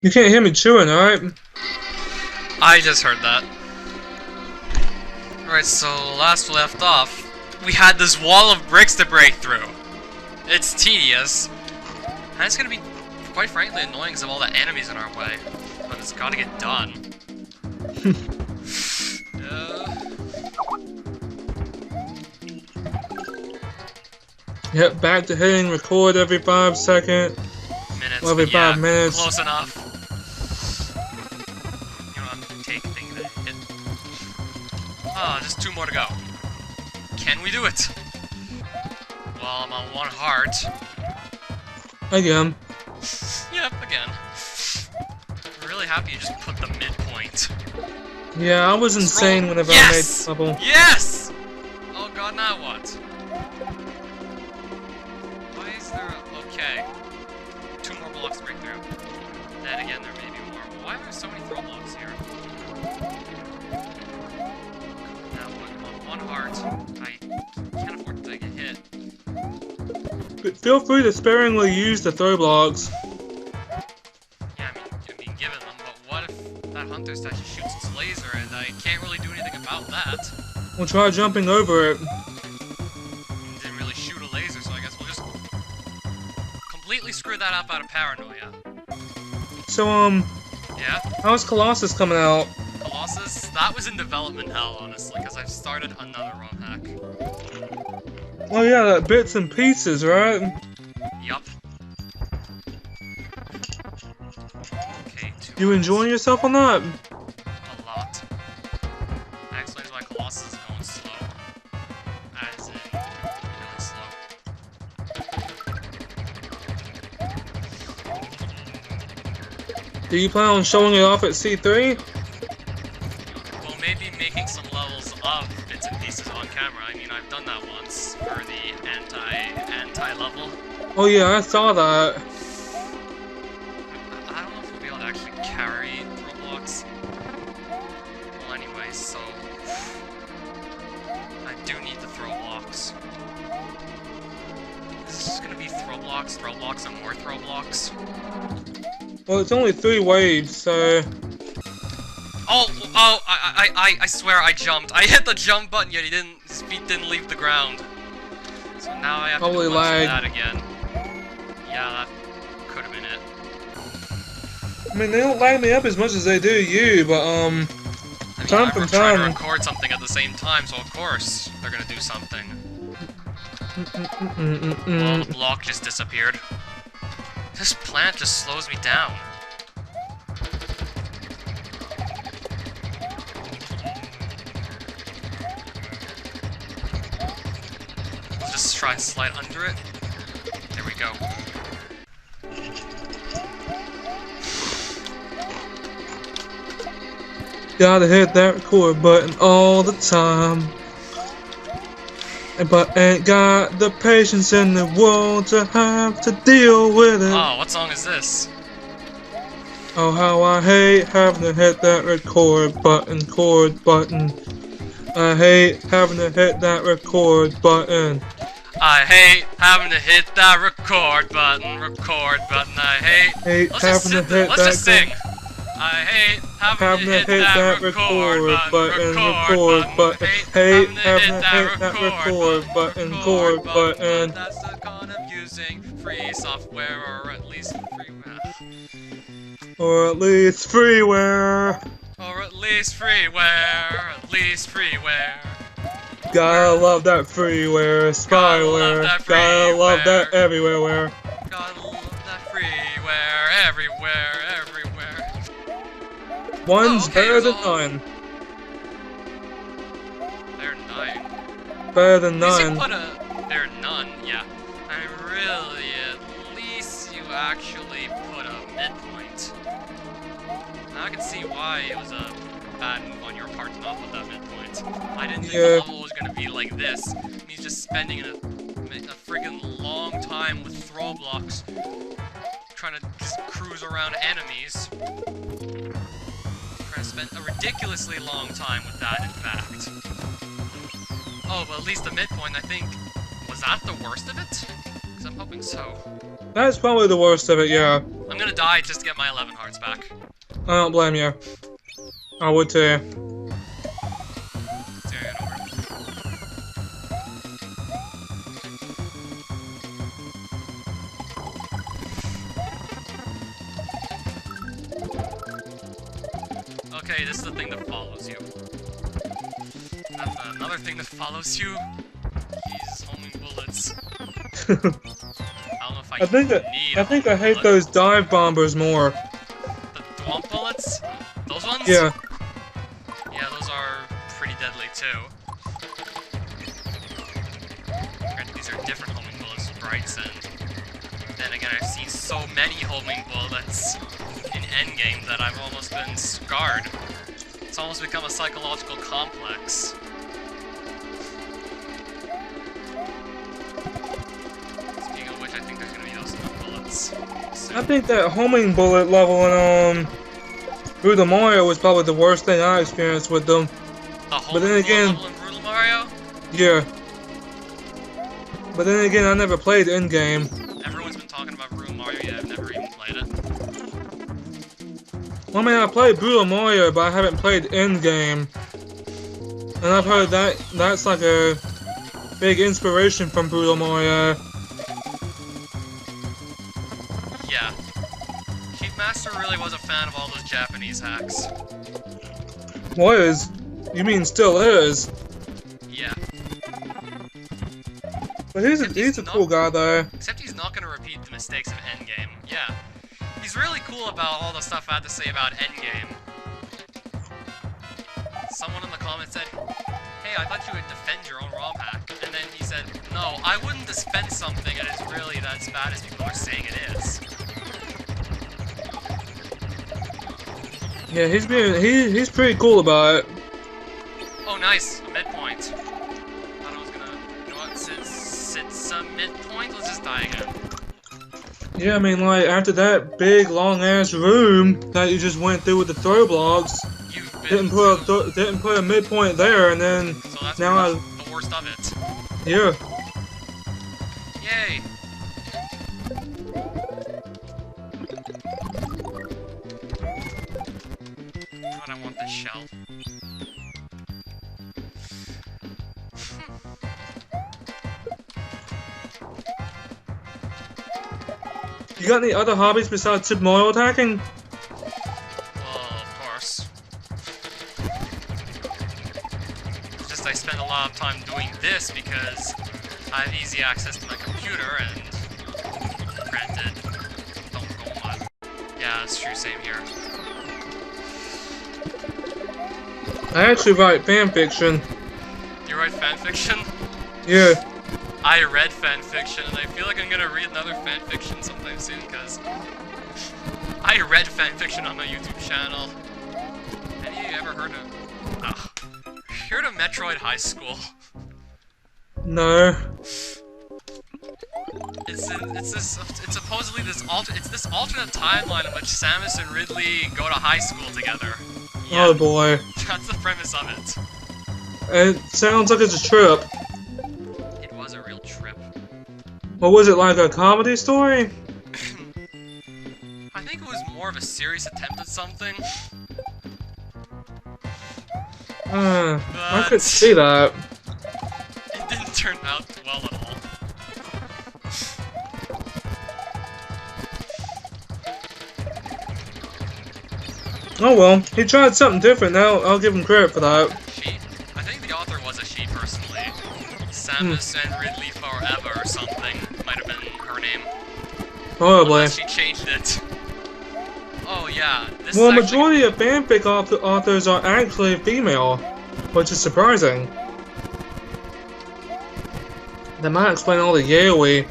You can't hear me chewing, alright? I just heard that. Alright, so last we left off, we had this wall of bricks to break through. It's tedious. And it's gonna be, quite frankly, annoying because of all the enemies in our way. But it's gotta get done. Yep, back to hitting record every 5 seconds. Minutes. Every 5 minutes. Close enough. You don't have to take things to hit. Ah, just 2 more to go. Can we do it? Well, I'm on 1 heart. Again. Yep, again. I'm really happy you just put the midpoint. Yeah, I was insane whenever I made the level. Yes! Oh god, now what? Why is there a... Okay. 2 more blocks to break through. Then again, there may be more. Why are there so many throw blocks here? Now, on 1 heart, I can't afford to take a hit. But feel free to sparingly use the throw blocks. Yeah, I mean, given them, but what if that hunter statue shoots its laser and I can't really do anything about that? We'll try jumping over it. Didn't really shoot a laser, so I guess we'll just completely screw that up out of paranoia. So, Yeah? how's Colossus coming out? Colossus? That was in development hell, honestly, because I've started another Romhack. Oh yeah, that bits and pieces, right? Yup. Okay, 2 You enjoying yourself on that? A lot. That explains why Colossus is going slow. As in, really slow. Do you plan on showing it off at C3? Well, maybe making some levels of bits and pieces on camera. I mean, I've done that once for the anti-level. Oh yeah, I saw that. I don't know if we'll be able to actually carry throw blocks. Well, anyway, so I do need the throw blocks. Is this just gonna be throw blocks, and more throw blocks? Well, it's only 3 waves, so... Oh! I swear I jumped. I hit the jump button, yet his feet didn't leave the ground. So now I have to do that again. Yeah, that could have been it. I mean, they don't lag me up as much as they do you, but, I mean, time from I'm trying to time... record something at the same time, so of course they're gonna do something. Well, the block just disappeared. This plant just slows me down. Let's just try and slide under it. There we go. Gotta hit that record button all the time. But ain't got the patience in the world to have to deal with it. Oh, what song is this? Oh, how I hate having to hit that record button, I hate having to hit that record button. I hate having to hit that record button, I hate having to hit let's just sing. I hate having to hit that record button, hate having to hit that record button, That's the con of using free software, or at least freeware. Or at least freeware. Gotta love that freeware, spyware. Gotta love that everywhere. Gotta love that freeware, everywhere. One's better than 9. They're 9. Better than 9. They're none, yeah. I mean, really, at least you actually put a midpoint. Now I can see why it was a bad move on your part to not put that midpoint. I didn't think the level was gonna be like this. He's just spending a friggin' long time with throw blocks, trying to just cruise around enemies. Spent a ridiculously long time with that, in fact. Oh, but at least the midpoint, I think... Was that the worst of it? Because I'm hoping so. That's probably the worst of it, yeah. I'm gonna die just to get my 11 hearts back. I don't blame you. I would too. Okay, this is the thing that follows you. And another thing that follows you. He's homing bullets. I don't know if I think I hate those dive bombers more. The Dwomp bullets? Those ones? Yeah. Yeah, those are pretty deadly too. Granted, these are different homing bullets, sprites, and then again, I've seen so many homing bullets in endgame that I've almost been scarred. It's almost become a psychological complex. Speaking of which, I think there's gonna be those bullets soon. I think that homing bullet level in Brutal Mario was probably the worst thing I experienced with them. The homing bullet level in Brutal Mario? Yeah. But then again, I never played in-game. Everyone's been talking about Brutal Mario, yet I've never even played it. Well, I mean, I played Brutal Mario, but I haven't played in-game. And I've heard that that's like a big inspiration from Brutal Mario. Yeah. Chief Master really was a fan of all those Japanese hacks. Was? You mean still is? Yeah. But he's a cool guy, though. Except he's not gonna repeat the mistakes of Endgame. Yeah. He's really cool about all the stuff I had to say about Endgame. Someone in the comments said, hey, I thought you would defend your own Romhack. And then he said, no, I wouldn't defend something that is really as bad as people are saying it is. Yeah, he's pretty cool about it. Oh, nice. A midpoint. Thought I was gonna... You know what? Since it's a midpoint, let's just die again. Yeah, I mean, like, after that big, long-ass room that you just went through with the throw blocks, didn't put a midpoint there, and then so that's now the worst of it. Yeah. Yay! God, I want this shell. You got any other hobbies besides Super Mario attacking? Well, of course. It's just I spend a lot of time doing this because I have easy access to my computer and... Granted, don't go on. Yeah, that's true, same here. I actually write fanfiction. You write fanfiction? Yeah. I read fanfiction, and I feel like I'm gonna read another fanfiction sometime soon, because I read fanfiction on my YouTube channel. Any of you ever heard of Metroid High School? No. It's supposedly this alternate timeline in which Samus and Ridley go to high school together. Yeah, Oh boy. that's the premise of it. It sounds like it's a trip. It was a real trip. What was it, like a comedy story? I think it was more of a serious attempt at something. I could see that. It didn't turn out well at all. Oh well, he tried something different now, I'll give him credit for that. She. I think the author was a she, personally. Samus and Ridley Forever or something might have been her name. Probably. Unless she changed it. Oh yeah, this Well, is majority of fanfic authors are actually female, which is surprising. That might explain all the yaoi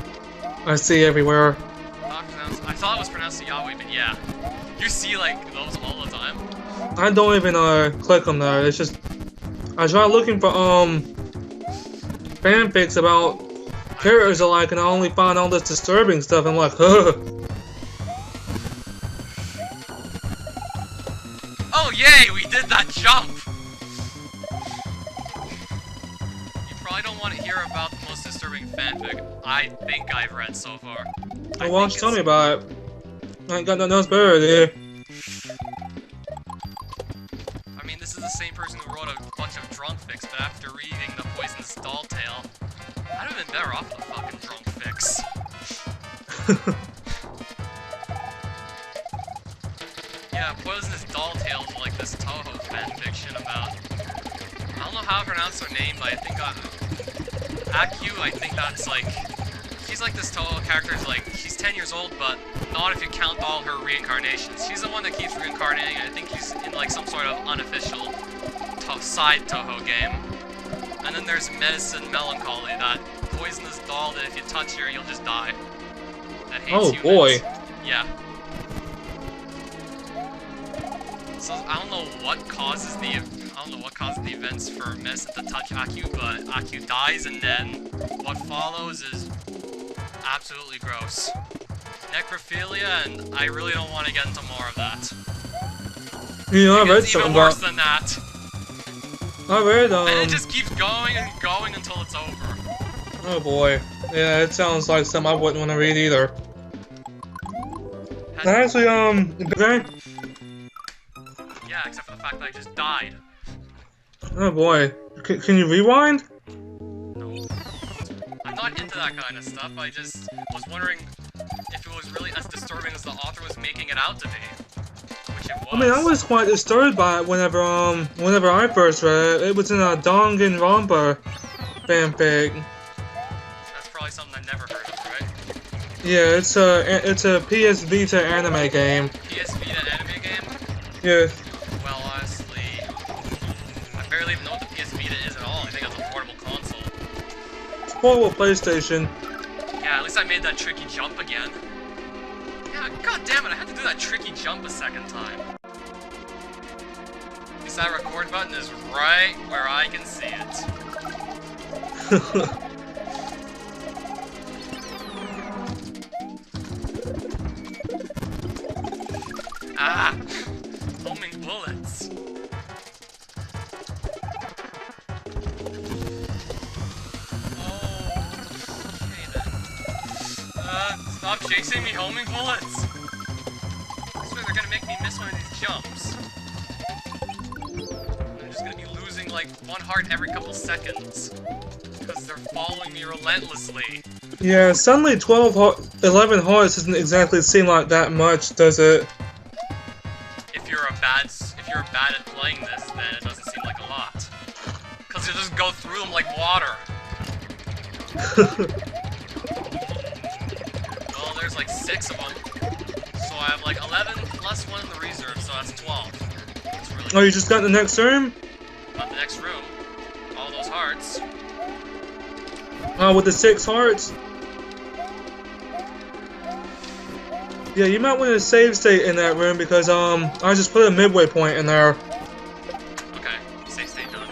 I see everywhere. I thought it was pronounced Yahweh, but yeah. You see, like, those all the time? I don't even click on that, it's just... I try looking for, fanfics about characters alike, and I only find all this disturbing stuff, I'm like, ugh. Oh yay, we did that jump! You probably don't want to hear about the most disturbing fanfic I think I've read so far. Well, why don't you tell me about it? I ain't got nothing else better to do. I mean, this is the same person who wrote a bunch of drunk fics, but after reading the Poisonous Doll tale, I'd have been better off with a fucking drunk fix. Yeah, Poisonous Doll tale is like this Toho fanfiction about... I don't know how to pronounce her name, but I think Aku, I think that's like... She's like this Toho character, like, she's 10 years old, but not if you count all her reincarnations. She's the one that keeps reincarnating, and I think she's in like some sort of unofficial side Toho game. And then there's Medicine Melancholy, that poisonous doll that if you touch her, you'll just die. That hates humans. Boy. Yeah. So I don't know what causes the events for Medicine to touch Aku, but Aku dies, and then what follows is absolutely gross. Necrophilia, and I really don't want to get into more of that. You know, I read something even worse than that. I read, And it just keeps going and going until it's over. Oh boy. Yeah, it sounds like something I wouldn't want to read either. Actually, okay? Yeah, except for the fact that I just died. Oh boy. Can you rewind? No. I'm not into that kind of stuff, I just was wondering if it was really as disturbing as the author was making it out to be. Which it was. I mean, I was quite disturbed by it whenever I first read it. It was in a Danganronpa fanfic. That's probably something I never heard of, right? Yeah, it's a PS Vita anime game. PS Vita anime game? Yeah. Well, honestly, I barely even know what the PS Vita is at all. I think it's a portable console. It's a portable PlayStation. Yeah, at least I made that tricky jump again. Yeah, god damn it, I had to do that tricky jump a second time. Because that record button is right where I can see it. Ah! Homing bullets. Stop chasing me, homing bullets! I swear they're gonna make me miss one of these jumps. I'm just gonna be losing like one heart every couple seconds. Because they're following me relentlessly. Yeah, suddenly 11 hearts doesn't exactly seem like that much, does it? If you're bad at playing this, then it doesn't seem like a lot. Because you just go through them like water. Well, there's like 6 of them. So I have like 11 plus 1 in the reserve, so that's 12. That's really Oh, you just got the next room? Got the next room. All those hearts. Oh, with the 6 hearts? Yeah, you might want to save state in that room because, I just put a midway point in there. Okay, save state done.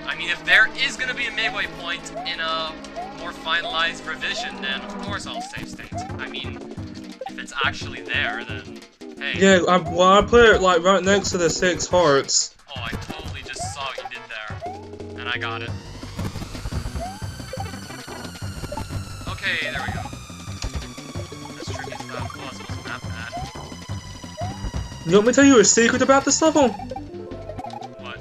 I mean, if there is gonna be a midway point in a more finalized revision, then of course I'll save state. I mean, if it's actually there, then hey. Yeah, I put it like right next to the 6 hearts. Oh, I totally just saw what you did there, and I got it. Okay, there we go. This tricky stuff wasn't that bad. You want me to tell you a secret about this level? What?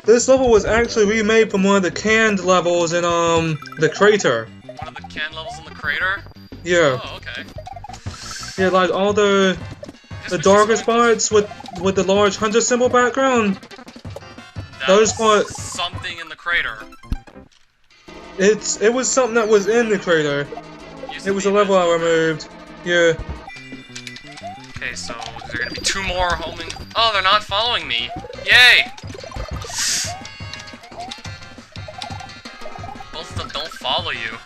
This level was actually remade from one of the canned levels in, the crater. One of the canned levels in the crater? Yeah. Oh, okay. Yeah, like all the darkest parts with the large hunter symbol background. Those parts. Something in the crater. It was something that was in the crater. It was a level I removed. Yeah. Okay, so is there gonna be 2 more homing? Oh, they're not following me. Yay! Both of them don't follow you.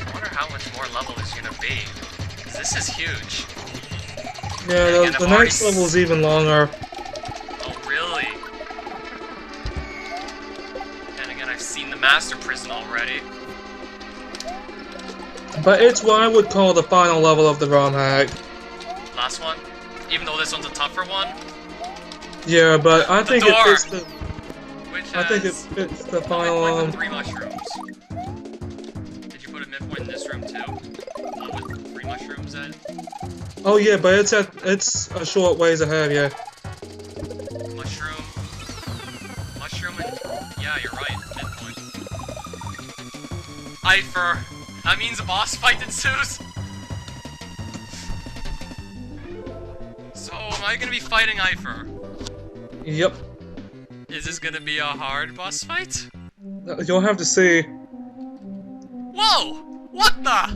I wonder how much more level is gonna be. 'Cause this is huge. Yeah, the next level's even longer. Oh, really? And again, I've seen the Master Prison already. But it's what I would call the final level of the Romhack. Last one? Even though this one's a tougher one? Yeah, but I think door. it fits the... Which I think it has fits the a final, midpoint with 3 mushrooms. Did you put a midpoint in this room too? With 3 mushrooms at? Oh yeah, but it's a short ways ahead, yeah. Mushroom, and yeah, you're right. Midpoint. Eifer. That means a boss fight ensues. So am I gonna be fighting Eifer? Yep. Is this gonna be a hard boss fight? You'll have to see. Whoa! What the?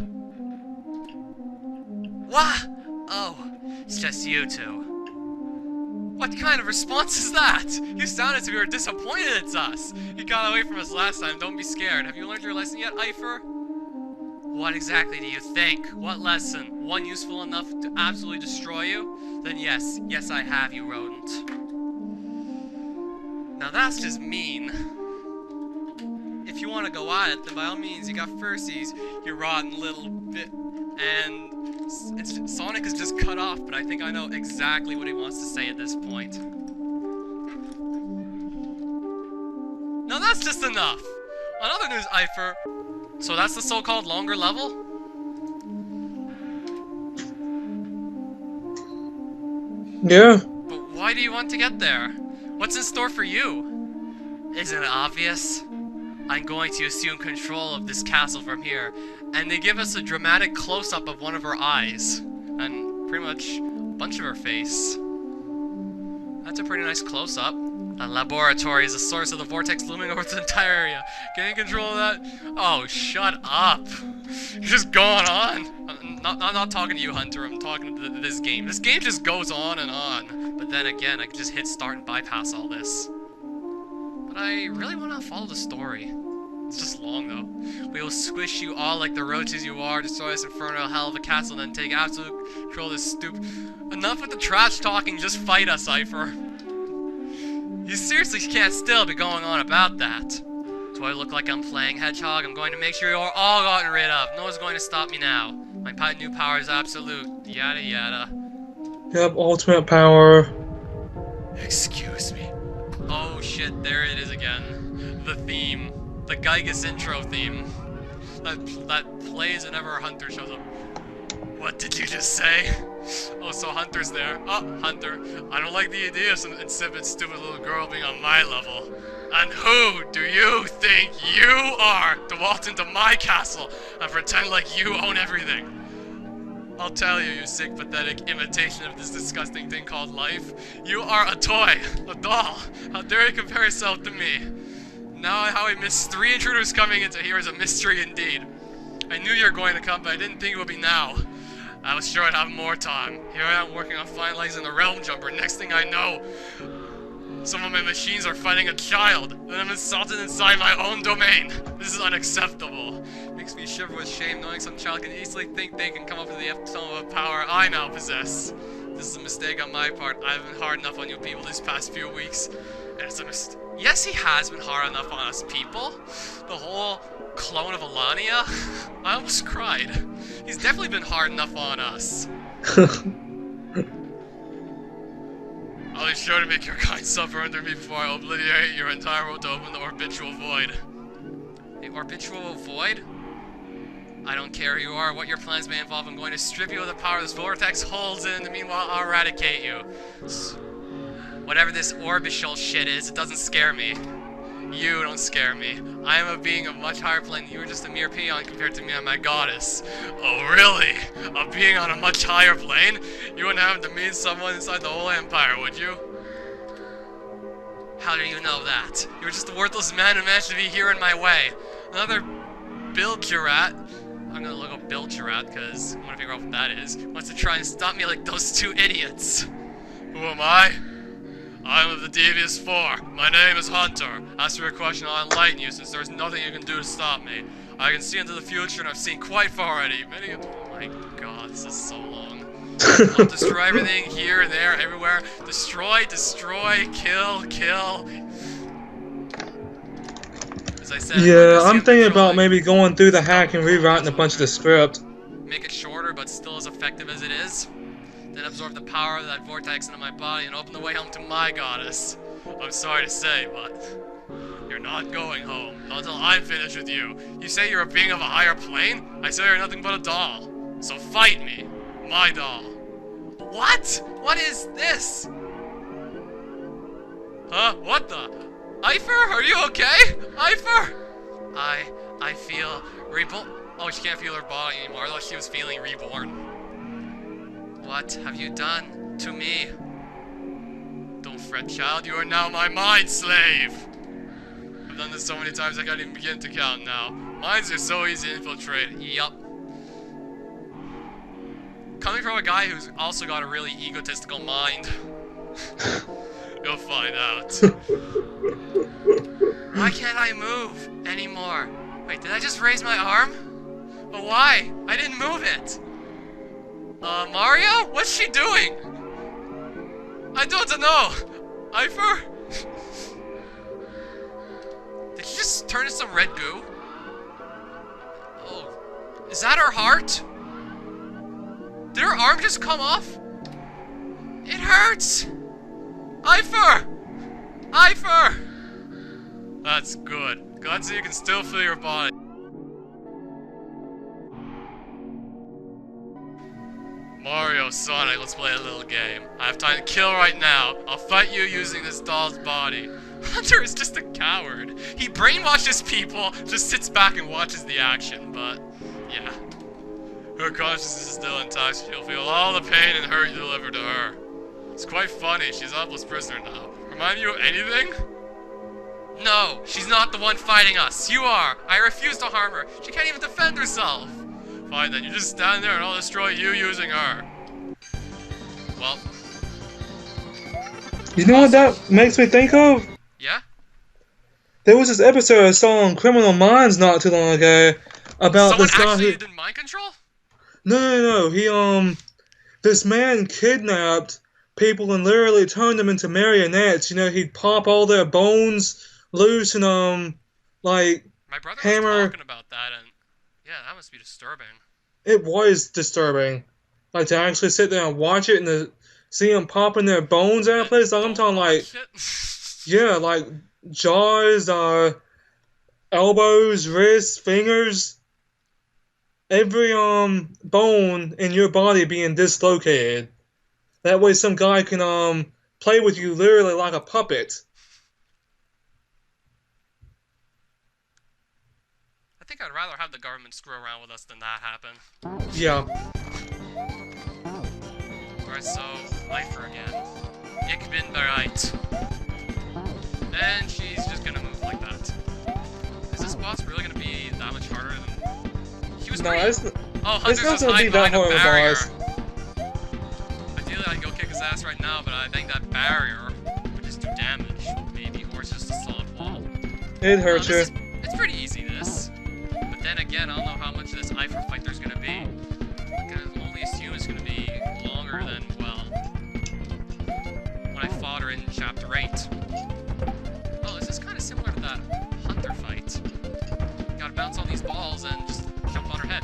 What? Oh, it's just you two. What kind of response is that? You sounded as if you were disappointed it's us. You got away from us last time, don't be scared. Have you learned your lesson yet, Eifer? What exactly do you think? What lesson? One useful enough to absolutely destroy you? Then yes, I have, you rodent. Now that's just mean. If you want to go at it, then by all means, you got Fursies, you rotten little bit. And Sonic is just cut off, but I think I know exactly what he wants to say at this point. Now that's just enough. On other news, Eifer. So that's the so-called longer level? Yeah. But why do you want to get there? What's in store for you? Isn't it obvious? I'm going to assume control of this castle from here, and they give us a dramatic close-up of one of her eyes, and pretty much a bunch of her face. That's a pretty nice close-up. A laboratory is the source of the vortex looming over the entire area. Getting control of that? Oh, shut up! You're just going on! I'm not talking to you, Hunter, I'm talking to this game. This game just goes on and on. But then again, I could just hit start and bypass all this. But I really want to follow the story. It's just long, though. We will squish you all like the roaches you are, destroy this infernal hell of a castle, and then take absolute control of this stupid... Enough with the trash talking, just fight us, Eifer. You seriously can't still be going on about that. Do I look like I'm playing Hedgehog? I'm going to make sure you're all gotten rid of. No one's going to stop me now. My new power is absolute. Yada yada. Yep, ultimate power. Excuse me. Oh shit, there it is again. The theme. The Gygus intro theme. That plays whenever Hunter shows up. What did you just say? Oh, so Hunter's there. Oh, Hunter. I don't like the idea of some insipid, stupid little girl being on my level. And who do you think you are to waltz into my castle and pretend like you own everything? I'll tell you, you sick, pathetic imitation of this disgusting thing called life. You are a toy, a doll. How dare you compare yourself to me? Now how I missed 3 intruders coming into here is a mystery indeed. I knew you were going to come, but I didn't think it would be now. I was sure I'd have more time. Here I am working on finalizing the Realm Jumper. Next thing I know, some of my machines are fighting a child. Then I'm insulted inside my own domain. This is unacceptable. Makes me shiver with shame knowing some child can easily think they can come up with the epitome of a power I now possess. This is a mistake on my part. I haven't been hard enough on you people these past few weeks. And it's a mistake. Yes, he has been hard enough on us people. The whole clone of Alania. I almost cried. He's definitely been hard enough on us. I'll be sure to make your kind suffer under me before I obliterate your entire world to open the Orbitual Void. The Orbitual Void? I don't care who you are, what your plans may involve. I'm going to strip you of the power this vortex holds in, and meanwhile I'll eradicate you. Whatever this orbital shit is, it doesn't scare me. You don't scare me. I am a being of much higher plane. You are just a mere peon compared to me and my goddess. Oh really? A being on a much higher plane? You wouldn't happen to meet someone inside the whole empire, would you? How do you know that? You're just a worthless man who managed to be here in my way. Another Bilgerat. I'm gonna look up Bilgerat because I want to figure out what that is. Wants to try and stop me like those 2 idiots. Who am I? I am of the Devious Four. My name is Hunter. As for your question, I'll enlighten you, since there's nothing you can do to stop me. I can see into the future, and I've seen quite far already. Oh my god, this is so long. I'll destroy everything here and there, everywhere. Destroy, destroy, kill, kill. As I said, yeah, I'm thinking about maybe going through the hack and rewriting a bunch of the script. Make it shorter, but still as effective as it is. Then absorb the power of that vortex into my body and open the way home to my goddess. I'm sorry to say, but You're not going home. Not until I'm finished with you. You say you're a being of a higher plane? I say you're nothing but a doll. So fight me. My doll. What? What is this? Huh? What the? Eifer? Are you okay? Eifer? I feel reborn. Oh, she can't feel her body anymore. I thought she was feeling reborn. What have you done to me? Don't fret, child. You are now my mind slave. I've done this so many times I can't even begin to count now. Minds are so easy to infiltrate. Yup. Coming from a guy who's also got a really egotistical mind. You'll find out. Why can't I move anymore? Wait, did I just raise my arm? But why? I didn't move it. Mario? What's she doing? I don't know. Eifer? Did she just turn into some red goo? Oh, is that her heart? Did her arm just come off? It hurts! Eifer! Eifer! That's good. Glad so you can still feel your body. Mario, Sonic, let's play a little game. I have time to kill right now. I'll fight you using this doll's body. Hunter is just a coward. He brainwashes people, just sits back and watches the action, but yeah. Her consciousness is still intact. She'll feel all the pain and hurt you deliver to her. It's quite funny. She's a helpless prisoner now. Remind you of anything? No, she's not the one fighting us. You are. I refuse to harm her. She can't even defend herself. Fine then, you just stand there and I'll destroy you using her. Well. You know what that makes me think of? Yeah? There was this episode I saw on Criminal Minds not too long ago about Someone this guy actually who... did mind control? No. He, this man kidnapped people and literally turned them into marionettes. You know, he'd pop all their bones loose and, like, my brother hammer... was talking about that, and yeah, that must be disturbing. It was disturbing. Like, to actually sit there and watch it and to see them popping their bones out of place. Like, I'm talking, like... Yeah, like, jaws, elbows, wrists, fingers... Every, bone in your body being dislocated. That way some guy can, play with you literally like a puppet. I think I'd rather have the government screw around with us than that happen. Yeah. Alright, so, Eifer again. Ich bin bereit. And she's just gonna move like that. Is this boss really gonna be that much harder than... No, it's Hunter's not just gonna be hiding that behind a hard of a barrier. boss. Ideally, I'd go kick his ass right now, but I think that barrier would just do damage, maybe, or it's just a solid wall. It hurts you. It's pretty easy, this. But then again, I don't know how much of this Eifer fight there's gonna be. I can only assume it's gonna be longer than, well, when I fought her in Chapter 8. Oh, this is kind of similar to that Hunter fight. You gotta bounce all these balls and just jump on her head.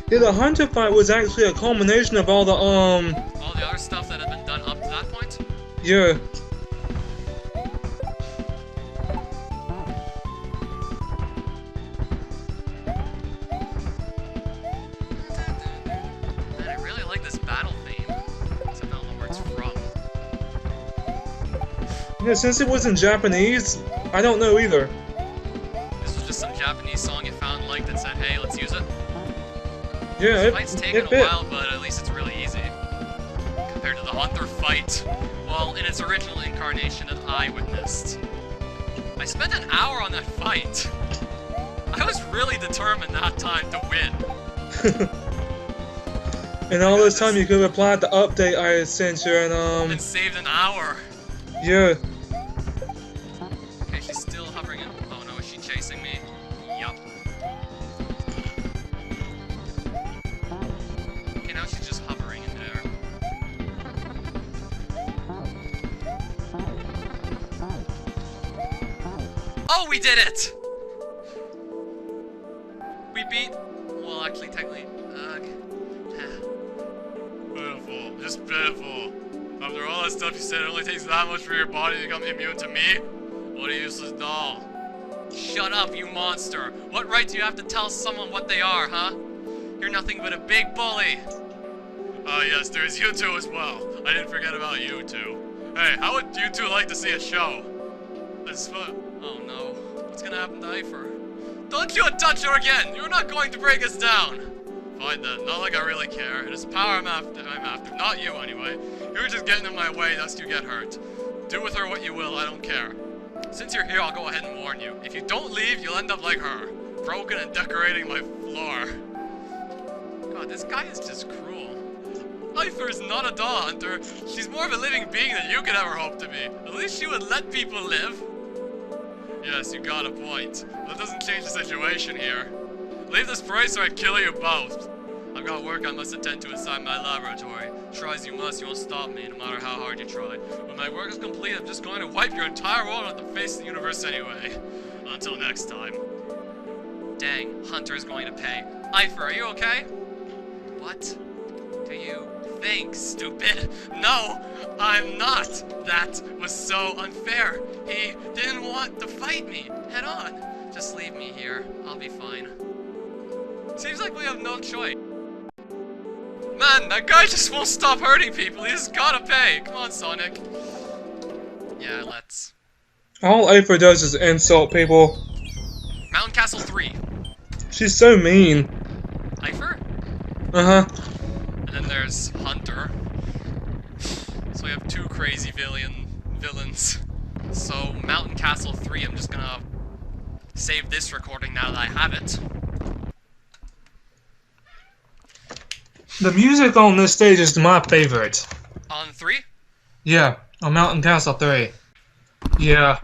Yeah, the Hunter fight was actually a culmination of all the, all the other stuff that had been done up to that point? Yeah. Man, I really like this battle theme. Except I don't know where it's from. Yeah, since it was in Japanese, I don't know either. This was just some Japanese song you found that said, hey, let's use it. Yeah, This fight's taken a while, but at least it's really easy. Compared to the Hunter fight, well, in its original incarnation that I witnessed. I spent an hour on that fight. I was really determined that time to win. And all this time you could have applied the update I sent you And saved an hour. Yeah. Okay, she's still hovering in. Oh no, is she chasing me? Yup. Okay, now she's just hovering in there. Oh, we did it! We beat... Well, actually, technically... Pitiful. Just pitiful. After all that stuff you said, it only takes that much for your body to become immune to me? What a useless doll. Shut up, you monster. What right do you have to tell someone what they are, huh? You're nothing but a big bully. Yes, there's you two as well. I didn't forget about you two. Hey, how would you two like to see a show? That's fun. Oh no. What's gonna happen to Eifer? Don't you touch her again! You're not going to break us down! Fine then, not like I really care. It is power I'm after, not you anyway. You're just getting in my way, thus you get hurt. Do with her what you will, I don't care. Since you're here, I'll go ahead and warn you. If you don't leave, you'll end up like her. Broken and decorating my floor. God, this guy is just cruel. Eifer is not a doll hunter. She's more of a living being than you could ever hope to be. At least she would let people live. Yes, you got a point. But that doesn't change the situation here. Leave this place or I kill you both. I've got work I must attend to inside my laboratory. Try as you must, you won't stop me, no matter how hard you try. When my work is complete, I'm just going to wipe your entire world off the face of the universe anyway. Until next time. Dang, Hunter is going to pay. Eifer, are you okay? What do you think, stupid? No, I'm not. That was so unfair. He didn't want to fight me head on. Just leave me here. I'll be fine. Seems like we have no choice. Man, that guy just won't stop hurting people. He's gotta pay. Come on, Sonic. Yeah, let's. All Eifer does is insult people. Mountain Castle 3. She's so mean. Eifer? Uh-huh. And then there's Hunter. So we have two crazy villains. So Mountain Castle 3, I'm just gonna save this recording now that I have it. The music on this stage is my favorite. On 3? Yeah, on Mountain Castle 3. Yeah.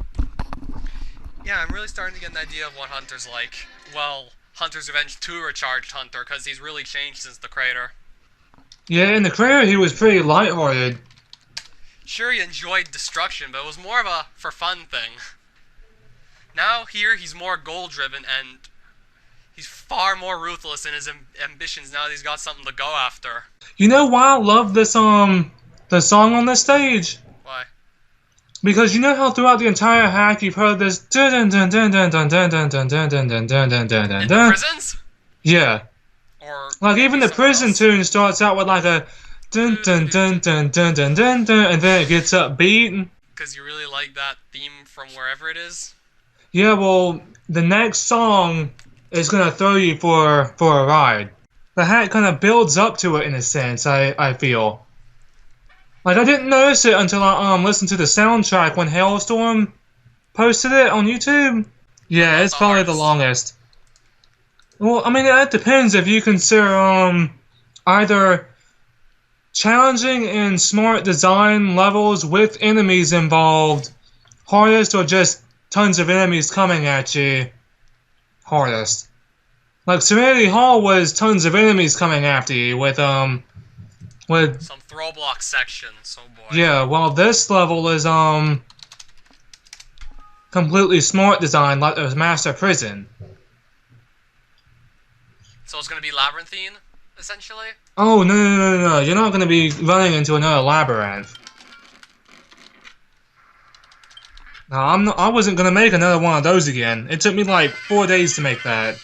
Yeah, I'm really starting to get an idea of what Hunter's like. Well, Hunter's Revenge 2 recharged Hunter, because he's really changed since the crater. Yeah, in the crater he was pretty lighthearted. Sure, he enjoyed destruction, but it was more of a for-fun thing. Now, here, he's more goal-driven, and he's far more ruthless in his ambitions now that he's got something to go after. You know why I love this, the song on this stage? Why? Because you know how throughout the entire hack you've heard this dun dun dun dun dun dun dun dun dun dun dun dun dun dun dun dun in dun. the prisons? Yeah. Or like even the prison else? tune starts out with like a dun dun dun dun dun dun dun dun, and then it gets upbeat. Because you really like that theme from wherever it is? Yeah, well, the next song is gonna throw you for a ride. The hack kind of builds up to it in a sense. I feel. Like I didn't notice it until I listened to the soundtrack when Hailstorm posted it on YouTube. Yeah, it's probably the longest. Well, I mean that depends if you consider either challenging and smart design levels with enemies involved hardest or just tons of enemies coming at you hardest. Like Serenity Hall was tons of enemies coming after you with some throw block sections, oh boy. Yeah, well this level is completely smart design like there's Master Prison. So it's gonna be labyrinthine, essentially? Oh no, you're not gonna be running into another labyrinth. No, I wasn't gonna make another one of those again. It took me like 4 days to make that.